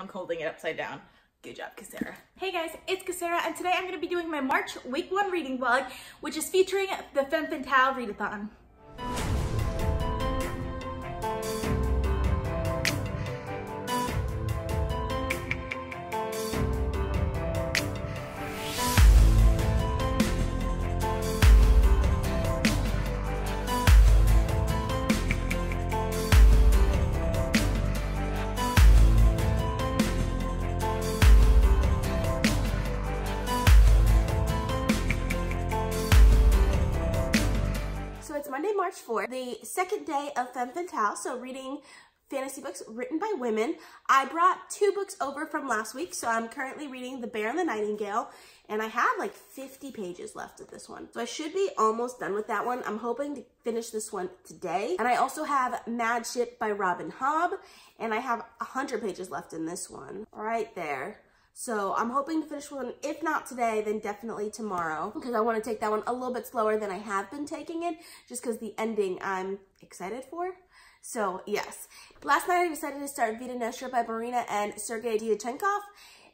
I'm holding it upside down. Good job, Cassera. Hey guys, it's Cassera, and today I'm going to be doing my March week 1 reading vlog, which is featuring the FemFanTale Readathon. Monday, March 4th, the second day of FemFanTale, so reading fantasy books written by women. I brought 2 books over from last week, so I'm currently reading The Bear and the Nightingale, and I have like 50 pages left of this one. So I should be almost done with that one. I'm hoping to finish this one today. And I also have Mad Ship by Robin Hobb, and I have 100 pages left in this one, right there. So I'm hoping to finish one, if not today, then definitely tomorrow, because I want to take that one a little bit slower than I have been taking it, just because the ending I'm excited for. So yes, last night I decided to start Vida Nostra by Marina and Sergei Dyachenkov,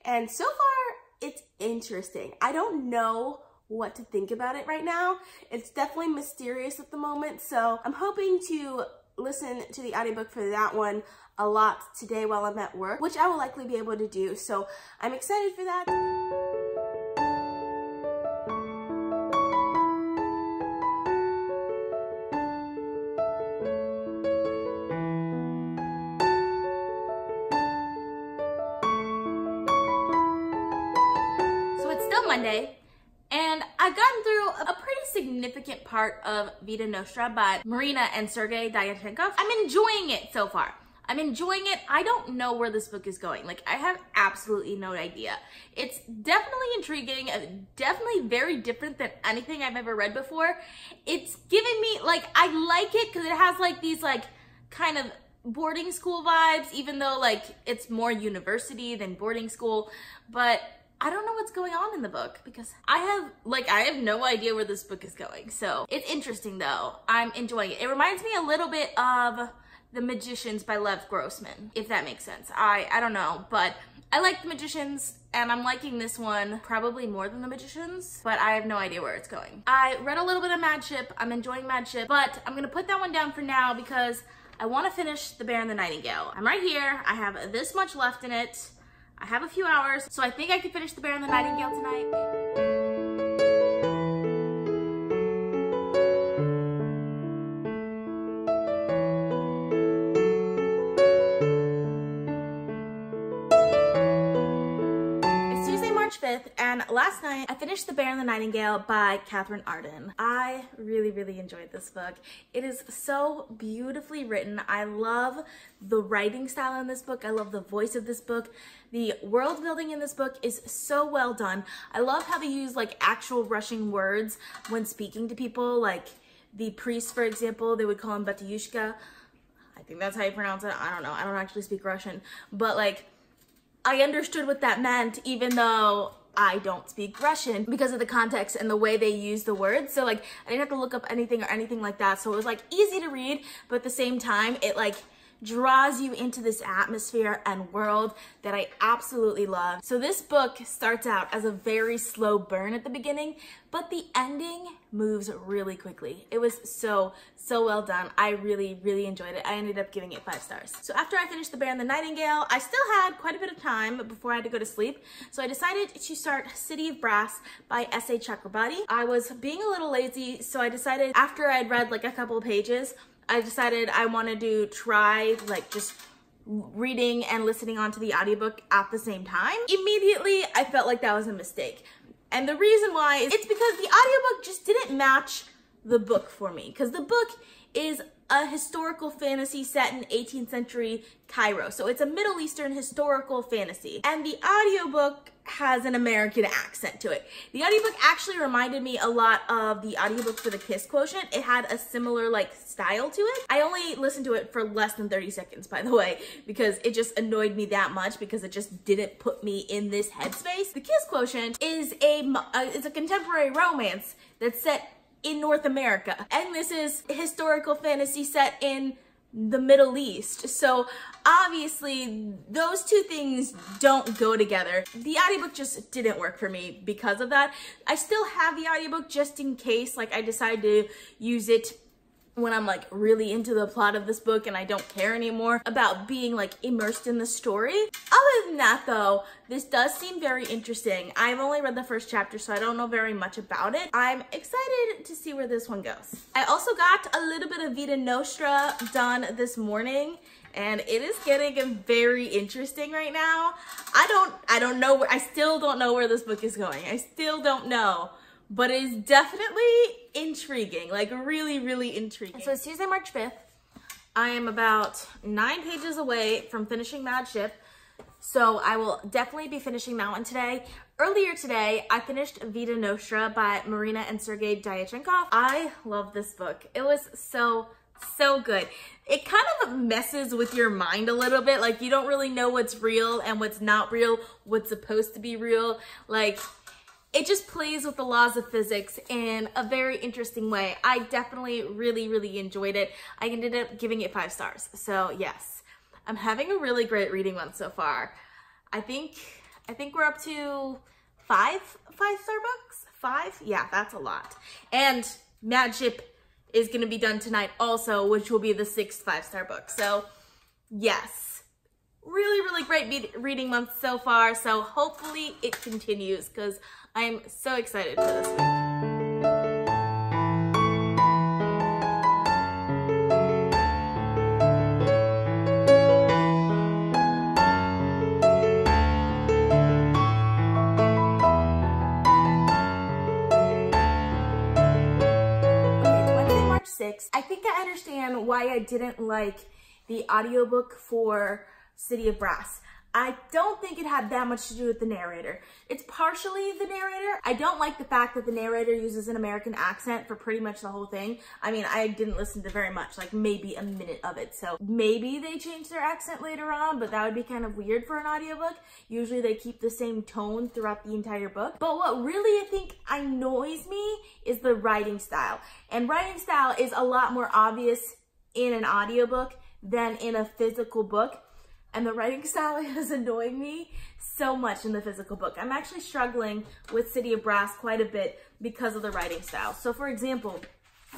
and so far it's interesting. I don't know what to think about it right now. It's definitely mysterious at the moment, so I'm hoping to listen to the audiobook for that one a lot today while I'm at work, which I will likely be able to do, so I'm excited for that. So it's still Monday, and I've gotten through a pretty significant part of Vida Nostra by Marina and Sergei Dyachenkov. I'm enjoying it so far. I'm enjoying it. I don't know where this book is going. Like, I have absolutely no idea. It's definitely intriguing, definitely very different than anything I've ever read before. It's giving me, like, I like it because it has, like, these, like, kind of boarding school vibes, even though, like, it's more university than boarding school. But I don't know what's going on in the book because I have no idea where this book is going. So it's interesting, though. I'm enjoying it. It reminds me a little bit of The Magicians by Lev Grossman, if that makes sense. I don't know, but I like The Magicians, and I'm liking this one probably more than The Magicians, but I have no idea where it's going. I read a little bit of Mad Ship. I'm enjoying Mad Ship, but I'm gonna put that one down for now because I wanna finish The Bear and the Nightingale. I'm right here. I have this much left in it. I have a few hours, so I think I could finish The Bear and the Nightingale tonight. And last night I finished The Bear and the Nightingale by Catherine Arden. I really enjoyed this book. It is so beautifully written. I love the writing style in this book. I love the voice of this book. The world building in this book is so well done. I love how they use like actual Russian words when speaking to people. Like the priest, for example, they would call him Batyushka. I think that's how you pronounce it. I don't know. I don't actually speak Russian, but like I understood what that meant, even though I don't speak Russian, because of the context and the way they use the words. So like, I didn't have to look up anything or anything like that. So it was like easy to read, but at the same time, it like draws you into this atmosphere and world that I absolutely love. So this book starts out as a very slow burn at the beginning, but the ending moves really quickly. It was so well done. I really enjoyed it. I ended up giving it 5 stars. So after I finished The Bear and the Nightingale, I still had quite a bit of time before I had to go to sleep. So I decided to start City of Brass by S.A. Chakrabarti. I was being a little lazy, so I decided after I'd read like a couple of pages, I decided I wanted to try like just reading and listening onto the audiobook at the same time. Immediately, I felt like that was a mistake. And the reason why is it's because the audiobook just didn't match the book for me, because the book is a historical fantasy set in 18th century Cairo. So it's a Middle Eastern historical fantasy. And the audiobook has an American accent to it. The audiobook actually reminded me a lot of the audiobook for The Kiss Quotient. It had a similar like style to it. I only listened to it for less than 30 seconds, by the way, because it just annoyed me that much because it just didn't put me in this headspace. The Kiss Quotient is a contemporary romance that's set in North America. And this is a historical fantasy set in the Middle East. So obviously those two things don't go together. The audiobook just didn't work for me because of that. I still have the audiobook just in case like I decide to use it when I'm like really into the plot of this book and I don't care anymore about being like immersed in the story. Other than that though, this does seem very interesting. I've only read the first chapter, so I don't know very much about it. I'm excited to see where this one goes. I also got a little bit of Vita Nostra done this morning, and it is getting very interesting right now. I don't know where, I still don't know where this book is going. I still don't know. But it is definitely intriguing, like really, really intriguing. So it's Tuesday, March 5th. I am about 9 pages away from finishing Mad Ship, so I will definitely be finishing that one today. Earlier today, I finished Vita Nostra by Marina and Sergei Dyachenkov. I love this book. It was so good. It kind of messes with your mind a little bit, like you don't really know what's real and what's not real, what's supposed to be real. Like, it just plays with the laws of physics in a very interesting way. I definitely really enjoyed it. I ended up giving it 5 stars. So yes, I'm having a really great reading month so far. I think we're up to 5 5-star books. 5? Yeah, that's a lot. And Mad Ship is gonna be done tonight also, which will be the 6th 5-star book. So yes, really great reading month so far. So hopefully it continues because I'm so excited for this week. Okay, it's Wednesday, March 6th. I think I understand why I didn't like the audiobook for City of Brass. I don't think it had that much to do with the narrator. It's partially the narrator. I don't like the fact that the narrator uses an American accent for pretty much the whole thing. I mean, I didn't listen to very much, like maybe a minute of it. So maybe they changed their accent later on, but that would be kind of weird for an audiobook. Usually they keep the same tone throughout the entire book. But what really I think annoys me is the writing style. And writing style is a lot more obvious in an audiobook than in a physical book. And the writing style is annoying me so much in the physical book. I'm actually struggling with City of Brass quite a bit because of the writing style. So for example,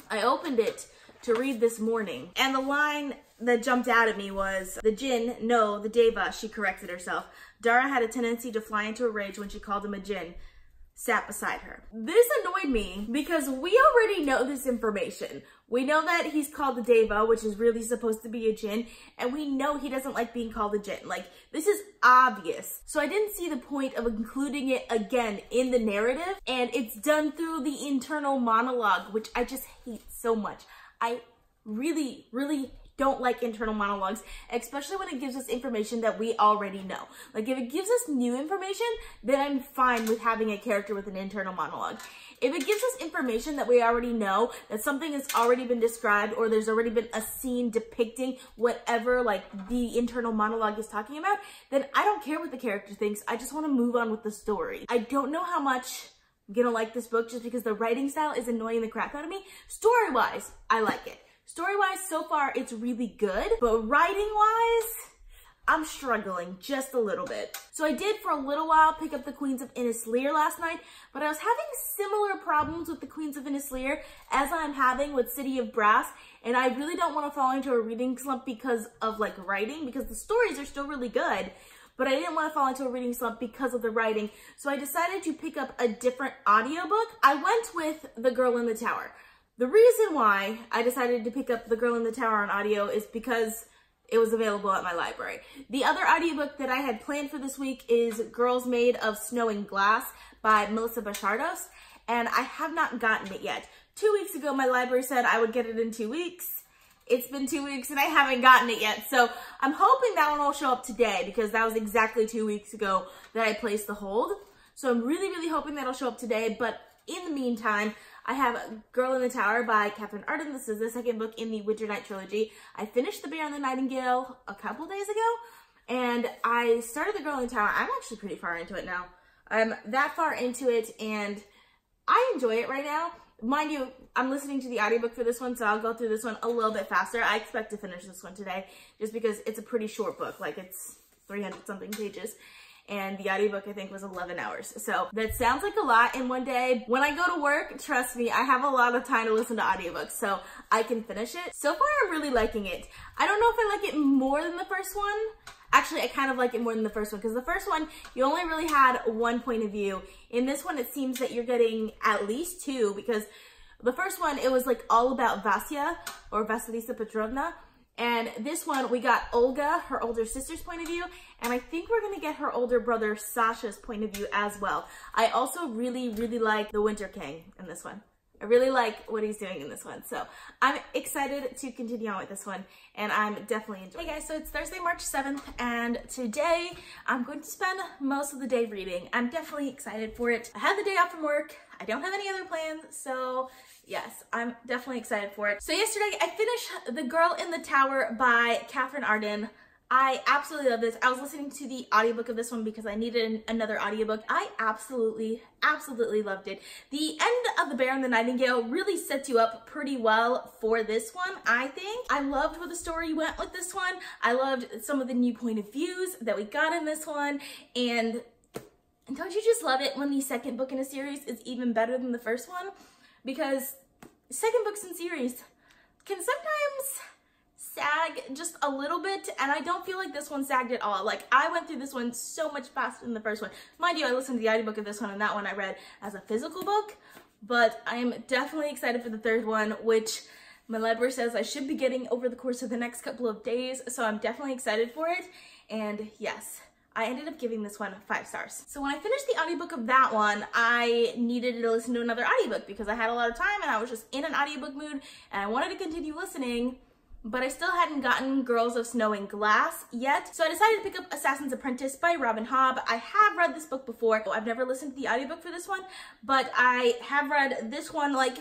I opened it to read this morning, and the line that jumped out at me was, "The Jinn, no, the Deva," she corrected herself. "Dara had a tendency to fly into a rage when she called him a Jinn," sat beside her. This annoyed me because we already know this information. We know that he's called the Deva, which is really supposed to be a Jinn, and we know he doesn't like being called a Jinn. Like, this is obvious. So I didn't see the point of including it again in the narrative, and it's done through the internal monologue, which I just hate so much. I really don't like internal monologues, especially when it gives us information that we already know. Like, if it gives us new information, then I'm fine with having a character with an internal monologue. If it gives us information that we already know, that something has already been described, or there's already been a scene depicting whatever like the internal monologue is talking about, then I don't care what the character thinks. I just want to move on with the story. I don't know how much I'm gonna like this book just because the writing style is annoying the crap out of me. Story-wise, I like it. Story-wise, so far, it's really good, but writing-wise, I'm struggling just a little bit. So I did, for a little while, pick up the Queens of Innisleer last night, but I was having similar problems with the Queens of Innisleer as I'm having with City of Brass, and I really don't want to fall into a reading slump because of, like, writing, because the stories are still really good, but I didn't want to fall into a reading slump because of the writing, so I decided to pick up a different audiobook. I went with The Girl in the Tower. The reason why I decided to pick up The Girl in the Tower on audio is because it was available at my library. The other audiobook that I had planned for this week is Girls Made of Snow and Glass by Melissa Bachardos, and I have not gotten it yet. 2 weeks ago, my library said I would get it in 2 weeks. It's been 2 weeks and I haven't gotten it yet, so I'm hoping that one will show up today because that was exactly 2 weeks ago that I placed the hold. So I'm really hoping that'll show up today, but in the meantime, I have Girl in the Tower by Catherine Arden. This is the second book in the Winter Night trilogy. I finished The Bear and the Nightingale a couple days ago, and I started The Girl in the Tower. I'm actually pretty far into it now. I'm that far into it, and I enjoy it right now. Mind you, I'm listening to the audiobook for this one, so I'll go through this one a little bit faster. I expect to finish this one today just because it's a pretty short book. Like, it's 300 something pages. And the audiobook, I think, was 11 hours. So that sounds like a lot in one day. When I go to work, trust me, I have a lot of time to listen to audiobooks, so I can finish it. So far, I'm really liking it. I don't know if I like it more than the first one. Actually, I kind of like it more than the first one, because the first one, you only really had one point of view. In this one, it seems that you're getting at least two, because the first one, it was like all about Vasya, or Vasilisa Petrovna. And this one, we got Olga, her older sister's point of view, and I think we're gonna get her older brother Sasha's point of view as well. I also really, really like the Winter King in this one. I really like what he's doing in this one. So I'm excited to continue on with this one, and I'm definitely enjoying it. Hey guys, so it's Thursday, March 7th, and today I'm going to spend most of the day reading. I'm definitely excited for it. I have the day off from work. I don't have any other plans, so yes, I'm definitely excited for it. So yesterday I finished The Girl in the Tower by Catherine Arden. I absolutely love this. I was listening to the audiobook of this one because I needed another audiobook. I absolutely loved it. The end of The Bear and the Nightingale really sets you up pretty well for this one, I think. I loved where the story went with this one. I loved some of the new point of views that we got in this one. And don't you just love it when the second book in a series is even better than the first one? Because second books in series can sometimes sag just a little bit, and I don't feel like this one sagged at all. Like, I went through this one so much faster than the first one. Mind you, I listened to the audiobook of this one, and that one I read as a physical book, but I am definitely excited for the third one, which my library says I should be getting over the course of the next couple of days, so I'm definitely excited for it. And yes, I ended up giving this one 5 stars. So when I finished the audiobook of that one, I needed to listen to another audiobook because I had a lot of time and I was just in an audiobook mood and I wanted to continue listening, but I still hadn't gotten Girls of Snow and Glass yet. So I decided to pick up Assassin's Apprentice by Robin Hobb. I have read this book before. I've never listened to the audiobook for this one, but I have read this one like,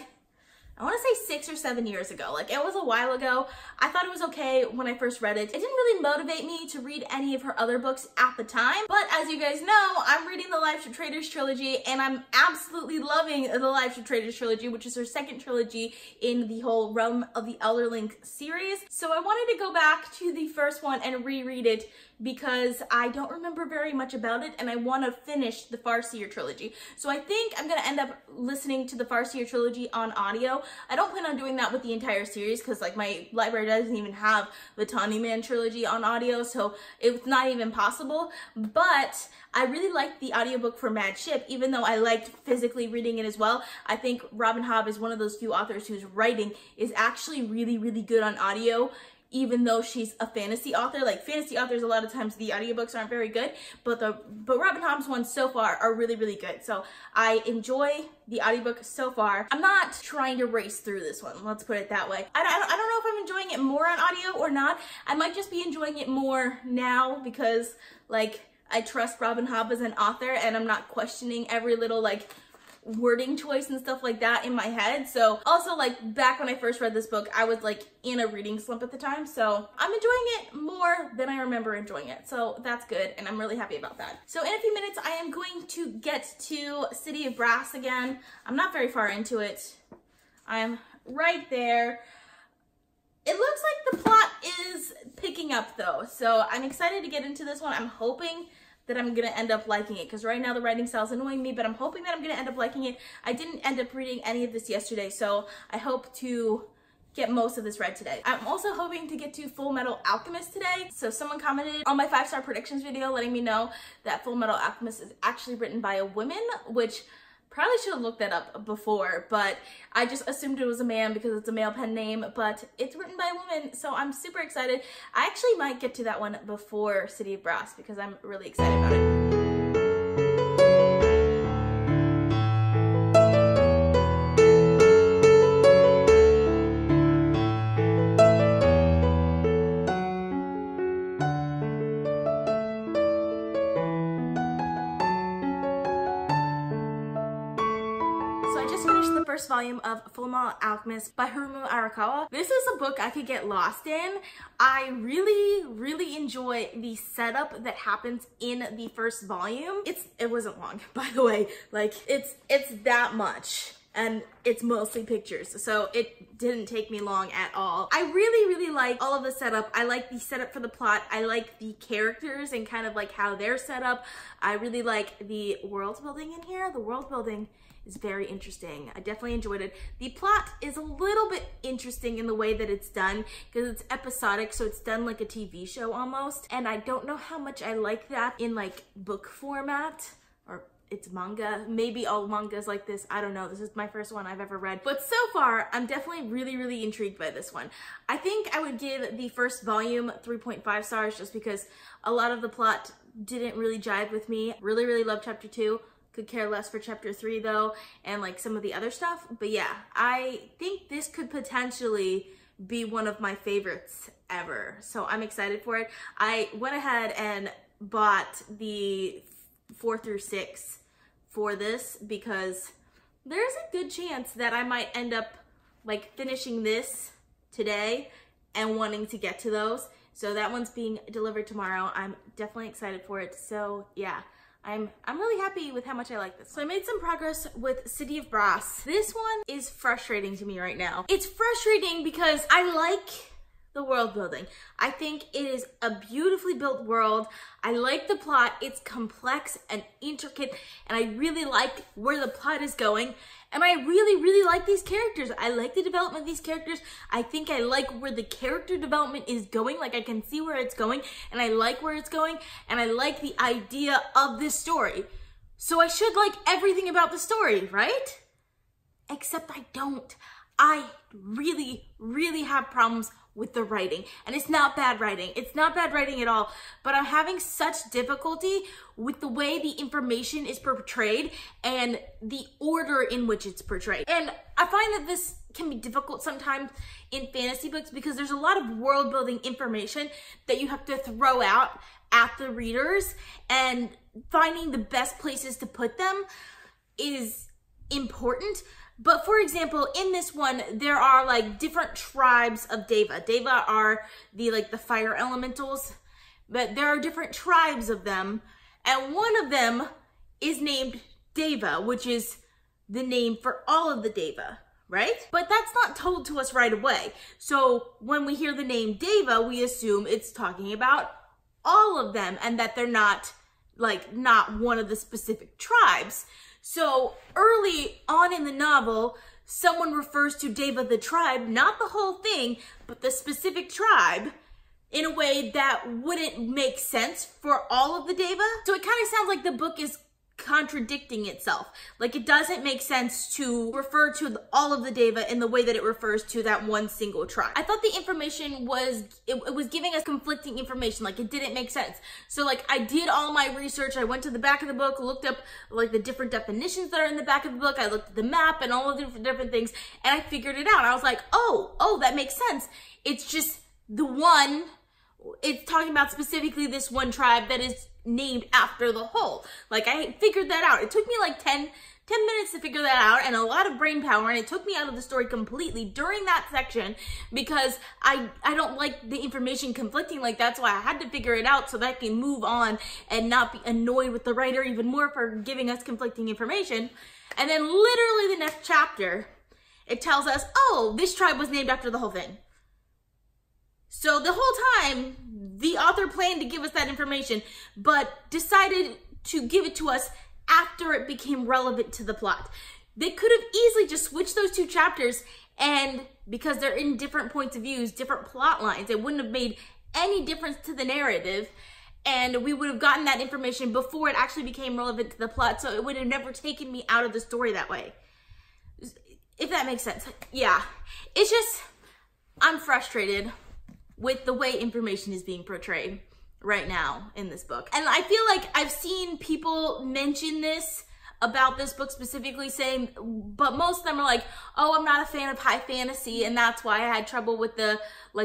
I want to say 6 or 7 years ago. Like, it was a while ago. I thought it was okay when I first read it. It didn't really motivate me to read any of her other books at the time. But as you guys know, I'm reading the Lives of Traitors trilogy, and I'm absolutely loving the Lives of Traitors trilogy, which is her second trilogy in the whole Realm of the Elderling series. So I wanted to go back to the first one and reread it because I don't remember very much about it, and I want to finish the Farseer trilogy. So I think I'm going to end up listening to the Farseer trilogy on audio. I don't plan on doing that with the entire series because, like, my library doesn't even have the Tawny Man trilogy on audio, so it's not even possible. But I really liked the audiobook for Mad Ship, even though I liked physically reading it as well. I think Robin Hobb is one of those few authors whose writing is actually really, really good on audio, even though she's a fantasy author. Like, fantasy authors, a lot of times the audiobooks aren't very good, but Robin Hobb's ones so far are really, really good. So I enjoy the audiobook so far. I'm not trying to race through this one, let's put it that way. I don't know if I'm enjoying it more on audio or not. I might just be enjoying it more now because, like, I trust Robin Hobb as an author and I'm not questioning every little, like, wording choice and stuff like that in my head. So also, like, back when I first read this book, I was like in a reading slump at the time, so I'm enjoying it more than I remember enjoying it, so that's good, and I'm really happy about that. So in a few minutes I am going to get to City of Brass again. I'm not very far into it. I'm right there. It looks like the plot is picking up though, so I'm excited to get into this one. I'm hoping that I'm gonna end up liking it, because right now the writing style is annoying me, but I'm hoping that I'm gonna end up liking it. I didn't end up reading any of this yesterday, so I hope to get most of this read today. I'm also hoping to get to Full Metal Alchemist today. So someone commented on my 5-star predictions video letting me know that Full Metal Alchemist is actually written by a woman, which probably should have looked that up before, but I just assumed it was a man because it's a male pen name, but it's written by a woman, so I'm super excited. I actually might get to that one before City of Brass because I'm really excited about it. First volume of Full Metal Alchemist by Harumo Arakawa. This is a book I could get lost in. I really enjoy the setup that happens in the first volume. It wasn't long, by the way. Like, it's that much. and it's mostly pictures, so it didn't take me long at all. I really like all of the setup. I like the setup for the plot. I like the characters and kind of like how they're set up. I really like the world building in here. The world building is very interesting. I definitely enjoyed it. The plot is a little bit interesting in the way that it's done because it's episodic, so it's done like a TV show almost. And I don't know how much I like that in like book format, or it's manga. Maybe all mangas like this. I don't know. This is my first one I've ever read. But so far, I'm definitely really intrigued by this one. I think I would give the first volume 3.5 stars just because a lot of the plot didn't really jive with me. Really love chapter 2. Could care less for chapter 3 though, and like some of the other stuff. But yeah, I think this could potentially be one of my favorites ever. So I'm excited for it. I went ahead and bought the 4 through 6 for this because there's a good chance that I might end up like finishing this today and wanting to get to those. So that one's being delivered tomorrow. I'm definitely excited for it. So yeah. I'm really happy with how much I like this. So I made some progress with City of Brass. This one is frustrating to me right now. It's frustrating because I like the world building. I think it is a beautifully built world. I like the plot. It's complex and intricate, and I really like where the plot is going. And I really like these characters. I like the development of these characters. I think I like where the character development is going. Like I can see where it's going, and I like where it's going, and I like the idea of this story. So I should like everything about the story, right? Except I don't. I really have problems with the writing, and it's not bad writing. It's not bad writing at all, but I'm having such difficulty with the way the information is portrayed and the order in which it's portrayed. And I find that this can be difficult sometimes in fantasy books because there's a lot of world building information that you have to throw out at the readers, and finding the best places to put them is important. But for example, in this one, there are like different tribes of Deva. Deva are the fire elementals, but there are different tribes of them. And one of them is named Deva, which is the name for all of the Deva, right? But that's not told to us right away. So when we hear the name Deva, we assume it's talking about all of them and that they're not one of the specific tribes. So early on in the novel, someone refers to Deva the tribe, not the whole thing, but the specific tribe, in a way that wouldn't make sense for all of the Deva. So it kind of sounds like the book is contradicting itself. Like it doesn't make sense to refer to all of the Deva in the way that it refers to that one single tribe. I thought the information was, it was giving us conflicting information, like it didn't make sense. So like I did all my research, I went to the back of the book, looked up like the different definitions that are in the back of the book, I looked at the map and all of the different things, and I figured it out. I was like, oh, that makes sense. It's just the one, it's talking about specifically this one tribe that is named after the whole. Like I figured that out. It took me like 10 minutes to figure that out and a lot of brain power, and it took me out of the story completely during that section because I don't like the information conflicting like that, so I had to figure it out so that I can move on and not be annoyed with the writer even more for giving us conflicting information. And then literally the next chapter, it tells us, oh, this tribe was named after the whole thing. So the whole time, the author planned to give us that information, but decided to give it to us after it became relevant to the plot. They could have easily just switched those two chapters, and because they're in different points of views, different plot lines, it wouldn't have made any difference to the narrative, and we would have gotten that information before it actually became relevant to the plot, so it would have never taken me out of the story that way. If that makes sense. Yeah. It's just, I'm frustrated with the way information is being portrayed right now in this book. And I feel like I've seen people mention this about this book specifically, saying, but most of them are like, oh, I'm not a fan of high fantasy, and that's why I had trouble with the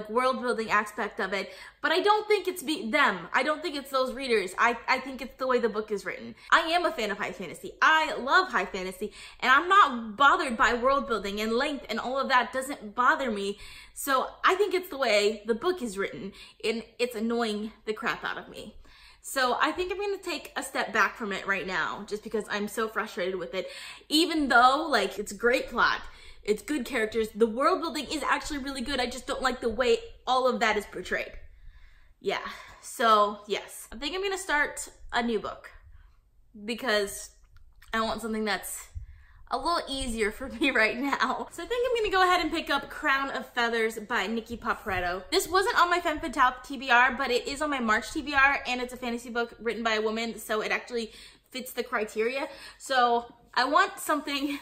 world building aspect of it. But I don't think it's them. I don't think it's those readers. I think it's the way the book is written. I am a fan of high fantasy. I love high fantasy, and I'm not bothered by world building and length, and all of that doesn't bother me. So I think it's the way the book is written, and it's annoying the crap out of me. So I think I'm gonna take a step back from it right now, just because I'm so frustrated with it. Even though, like, it's a great plot, it's good characters, the world building is actually really good, I just don't like the way all of that is portrayed. Yeah, so yes. I think I'm gonna start a new book because I want something that's a little easier for me right now. So I think I'm gonna go ahead and pick up Crown of Feathers by Nikki Paparetto. This wasn't on my FemFanTale TBR, but it is on my March TBR, and it's a fantasy book written by a woman, so it actually fits the criteria. So I want something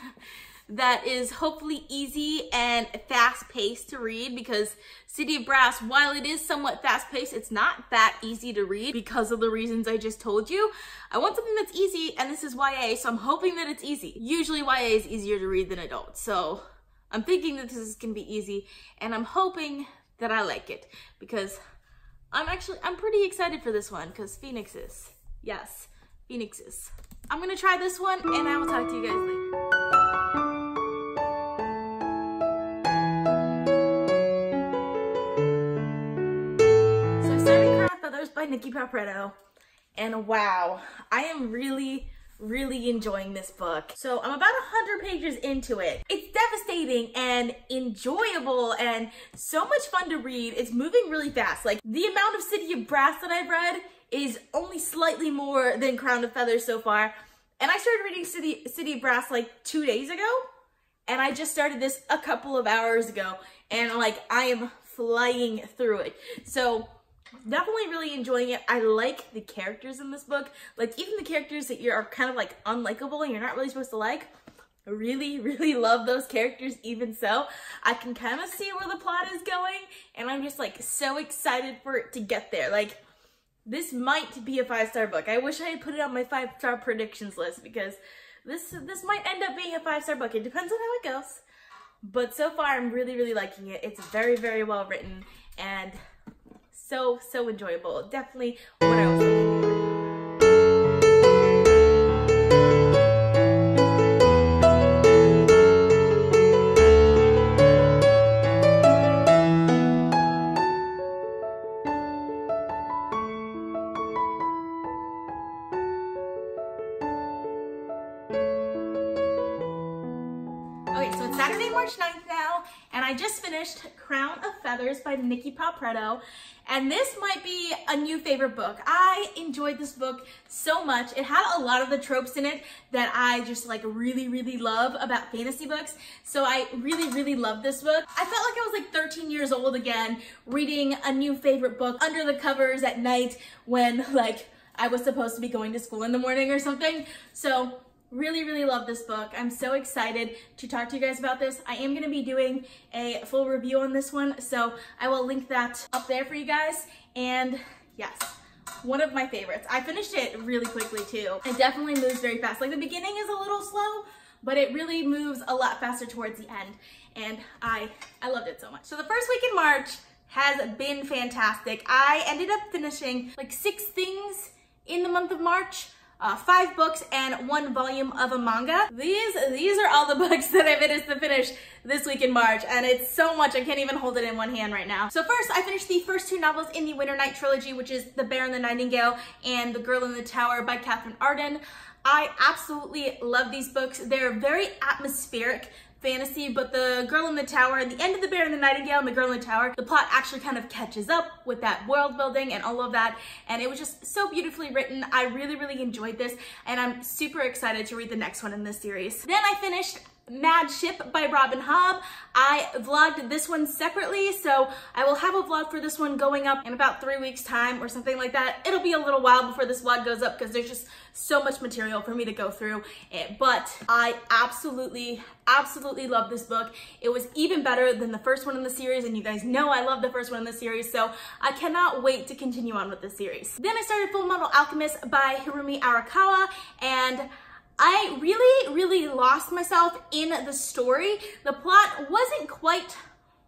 that is hopefully easy and fast-paced to read, because City of Brass, while it is somewhat fast-paced, it's not that easy to read because of the reasons I just told you. I want something that's easy, and this is YA, so I'm hoping that it's easy. Usually YA is easier to read than adult, so I'm thinking that this is gonna be easy, and I'm hoping that I like it, because I'm pretty excited for this one, because phoenixes. Yes, phoenixes. I'm gonna try this one, and I will talk to you guys later. By Nikki Paparetto, and wow, I am really enjoying this book. So I'm about 100 pages into it. It's devastating and enjoyable and so much fun to read. It's moving really fast. Like, the amount of City of Brass that I've read is only slightly more than Crown of Feathers so far, and I started reading City of Brass like 2 days ago, and I just started this a couple of hours ago, and like, I am flying through it. So definitely really enjoying it. I like the characters in this book. Like, even the characters that are kind of like unlikable and you're not really supposed to like, I really love those characters even so. I can kind of see where the plot is going, and I'm just like so excited for it to get there. Like, this might be a 5-star book. I wish I had put it on my 5-star predictions list, because this might end up being a 5-star book. It depends on how it goes. But so far, I'm really liking it. It's very well written, and so enjoyable. Definitely what I was looking for. Okay, so it's Saturday, March 9th now, and I just finished Crown of Feathers by Nikki Paparetto, and this might be a new favorite book. I enjoyed this book so much. It had a lot of the tropes in it that I just like really love about fantasy books, so I really love this book. I felt like I was like 13 years old again, reading a new favorite book under the covers at night when like I was supposed to be going to school in the morning or something. So really love this book. I'm so excited to talk to you guys about this. I am going to be doing a full review on this one, so I will link that up there for you guys. And yes, one of my favorites. I finished it really quickly too. It definitely moves very fast. Like, the beginning is a little slow, but it really moves a lot faster towards the end, and I loved it so much. So the first week in March has been fantastic. I ended up finishing like 6 things in the month of March. 5 books and 1 volume of a manga. These are all the books that I managed to finish this week in March, and it's so much I can't even hold it in one hand right now. So first, I finished the first 2 novels in the Winter Night trilogy, which is The Bear and the Nightingale and The Girl in the Tower by Catherine Arden. I absolutely love these books. They're very atmospheric fantasy, but The Girl in the Tower, at the end of The Bear and the Nightingale and The Girl in the Tower, the plot actually kind of catches up with that world building and all of that, and it was just so beautifully written. I really enjoyed this, and I'm super excited to read the next one in this series. Then I finished Mad Ship by Robin Hobb. I vlogged this one separately, so I will have a vlog for this one going up in about 3 weeks time or something like that. It'll be a little while before this vlog goes up because there's just so much material for me to go through, but I absolutely love this book. It was even better than the first one in the series, and you guys know I love the first one in the series, so I cannot wait to continue on with this series. Then I started Fullmetal Alchemist by Harumi Arakawa, and I really lost myself in the story. The plot wasn't quite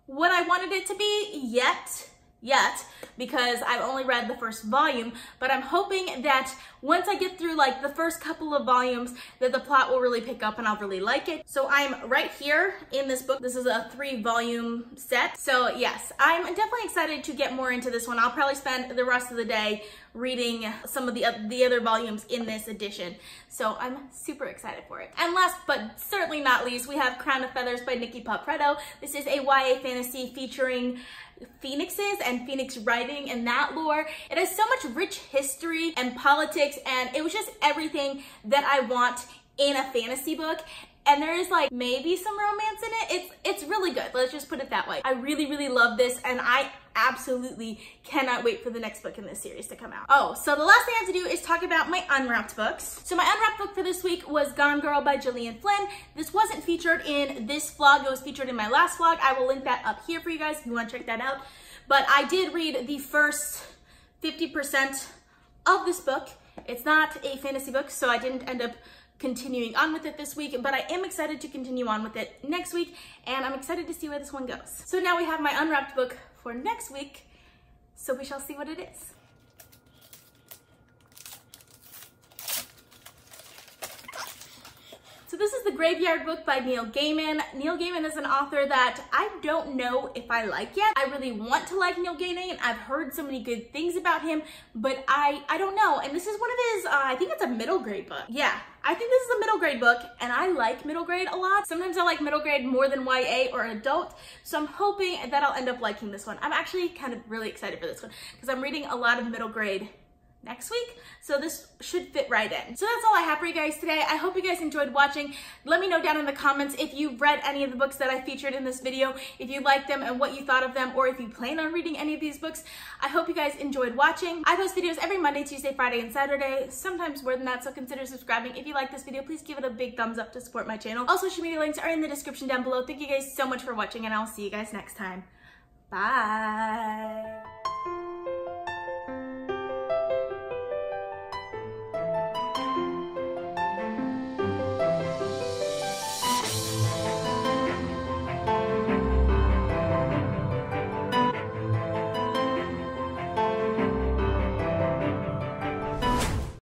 what I wanted it to be yet. yet because I've only read the first volume, but I'm hoping that once I get through like the first couple of volumes that the plot will really pick up and I'll really like it. So I'm right here in this book. This is a 3-volume set. So yes, I'm definitely excited to get more into this one. I'll probably spend the rest of the day reading some of the other volumes in this edition. So I'm super excited for it. And last but certainly not least, we have Crown of Feathers by Nikki Papreto. This is a YA fantasy featuring phoenixes and phoenix riding and that lore. It has so much rich history and politics, and it was just everything that I want in a fantasy book. And there's like maybe some romance in it. It's really good. Let's just put it that way. I really, really love this, and I absolutely cannot wait for the next book in this series to come out. Oh, so the last thing I have to do is talk about my unwrapped books. So my unwrapped book for this week was Gone Girl by Gillian Flynn. This wasn't featured in this vlog. It was featured in my last vlog. I will link that up here for you guys if you want to check that out. But I did read the first 50% of this book. It's not a fantasy book, so I didn't end up continuing on with it this week, but I am excited to continue on with it next week, and I'm excited to see where this one goes. So now we have my unwrapped book for next week, so we shall see what it is. So this is The Graveyard Book by Neil Gaiman. Neil Gaiman is an author that I don't know if I like yet. I really want to like Neil Gaiman. I've heard so many good things about him, but I don't know. And this is one of his, I think it's a middle grade book. Yeah, I think this is a middle grade book, and I like middle grade a lot. Sometimes I like middle grade more than YA or adult, so I'm hoping that I'll end up liking this one. I'm actually kind of really excited for this one because I'm reading a lot of middle grade next week, so this should fit right in. So that's all I have for you guys today. I hope you guys enjoyed watching. Let me know down in the comments if you've read any of the books that I featured in this video, if you liked them and what you thought of them, or if you plan on reading any of these books. I hope you guys enjoyed watching. I post videos every Monday, Tuesday, Friday, and Saturday, sometimes more than that, so consider subscribing. If you like this video, please give it a big thumbs up to support my channel. All social media links are in the description down below. Thank you guys so much for watching, and I'll see you guys next time. Bye.